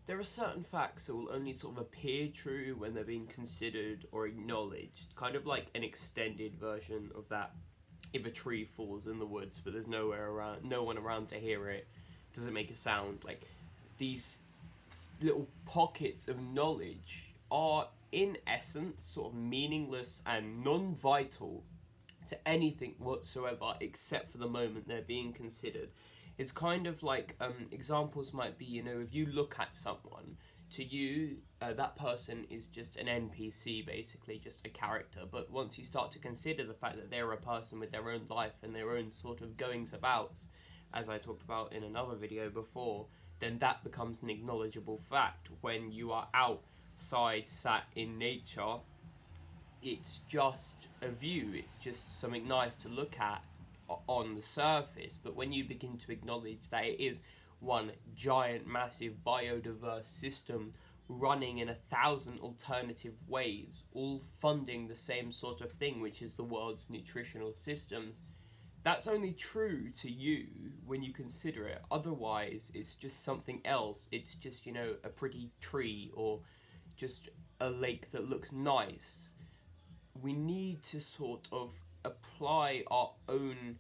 There are certain facts that will only sort of appear true when they're being considered or acknowledged, kind of like an extended version of that. If a tree falls in the woods but there's no one around to hear it, does it make a sound? Like, these little pockets of knowledge are in essence sort of meaningless and non-vital to anything whatsoever except for the moment they're being considered. It's kind of like, examples might be, if you look at someone, to you, that person is just an NPC, basically, just a character. But once you start to consider the fact that they're a person with their own life and their own sort of goings abouts, as I talked about in another video before, then that becomes an acknowledgeable fact. When you are outside, sat in nature, it's just a view, it's just something nice to look at on the surface. But when you begin to acknowledge that it is one giant, massive, biodiverse system running in 1,000 alternative ways, all funding the same sort of thing, which is the world's nutritional systems, that's only true to you when you consider it. Otherwise, it's just something else. It's just, a pretty tree or just a lake that looks nice. We need to sort of apply our own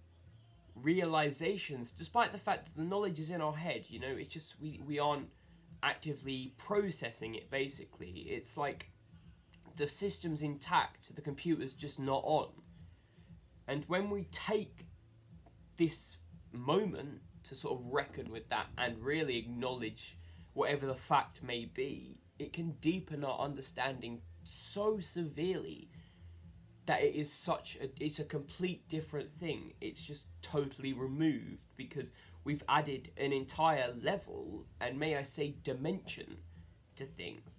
realizations, despite the fact that the knowledge is in our head. It's just we aren't actively processing it. Basically, it's like the system's intact, the computer's just not on. And when we take this moment to sort of reckon with that and really acknowledge whatever the fact may be, it can deepen our understanding so severely that it's a complete different thing. It's just totally removed because we've added an entire level, and may I say dimension, to things.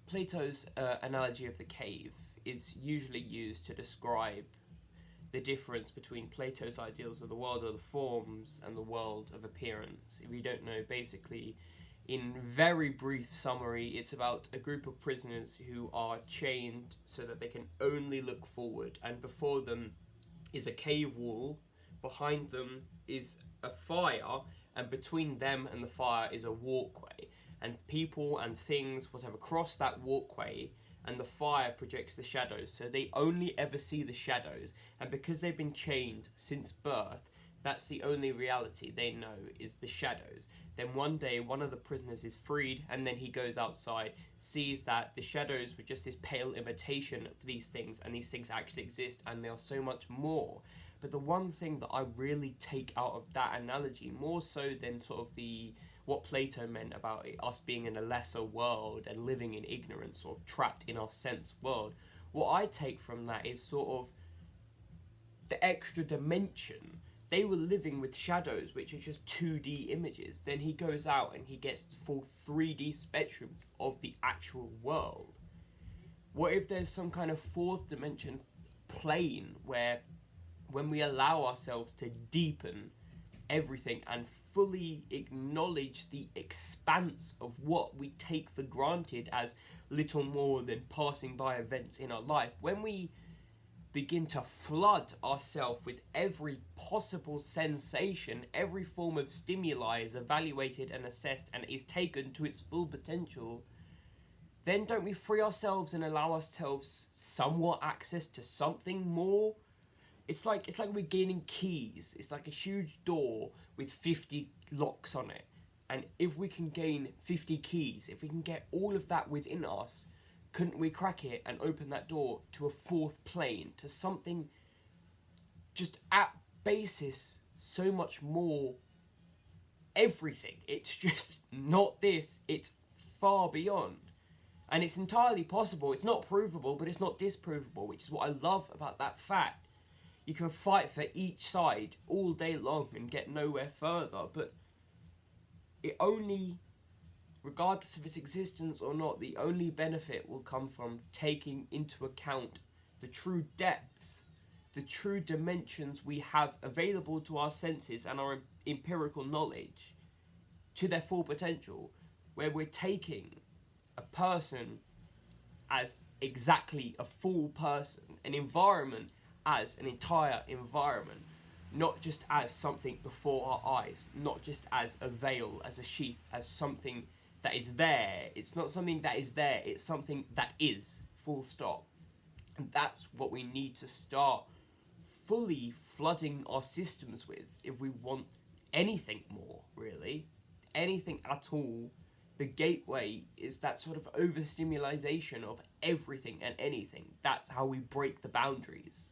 Plato's analogy of the cave is usually used to describe the difference between Plato's ideals of the world of the forms and the world of appearance. If you don't know, basically, in very brief summary, it's about a group of prisoners who are chained so that they can only look forward, and before them is a cave wall, behind them is a fire, and between them and the fire is a walkway, and people and things, whatever, cross that walkway, and the fire projects the shadows, so they only ever see the shadows. And because they've been chained since birth, that's the only reality they know, is the shadows. Then one day, one of the prisoners is freed, and then he goes outside, sees that the shadows were just this pale imitation of these things, and these things actually exist, and they are so much more. But the one thing that I really take out of that analogy, more so than sort of what Plato meant about us being in a lesser world and living in ignorance, sort of trapped in our sense world, what I take from that is sort of the extra dimension. They were living with shadows, which are just 2D images. Then he goes out and he gets the full 3D spectrum of the actual world. What if there's some kind of fourth dimension plane where, when we allow ourselves to deepen everything and fully acknowledge the expanse of what we take for granted as little more than passing by events in our life, when we begin to flood ourselves with every possible sensation, every form of stimuli is evaluated and assessed and is taken to its full potential, then don't we free ourselves and allow ourselves somewhat access to something more? It's like we're gaining keys. It's like a huge door with 50 locks on it. And if we can gain 50 keys, if we can get all of that within us, couldn't we crack it and open that door to a fourth plane, to something just at basis so much more everything? It's just not this, it's far beyond. And it's entirely possible. It's not provable, but it's not disprovable, which is what I love about that fact. You can fight for each side all day long and get nowhere further, but it only, regardless of its existence or not, the only benefit will come from taking into account the true depths, the true dimensions we have available to our senses and our empirical knowledge to their full potential, where we're taking a person as exactly a full person, an environment as an entire environment, not just as something before our eyes, not just as a veil, as a sheath, as something that is there. It's not something that is there. It's something that is, full stop. And that's what we need to start fully flooding our systems with if we want anything more, really. Anything at all. The gateway is that sort of overstimulation of everything and anything. That's how we break the boundaries.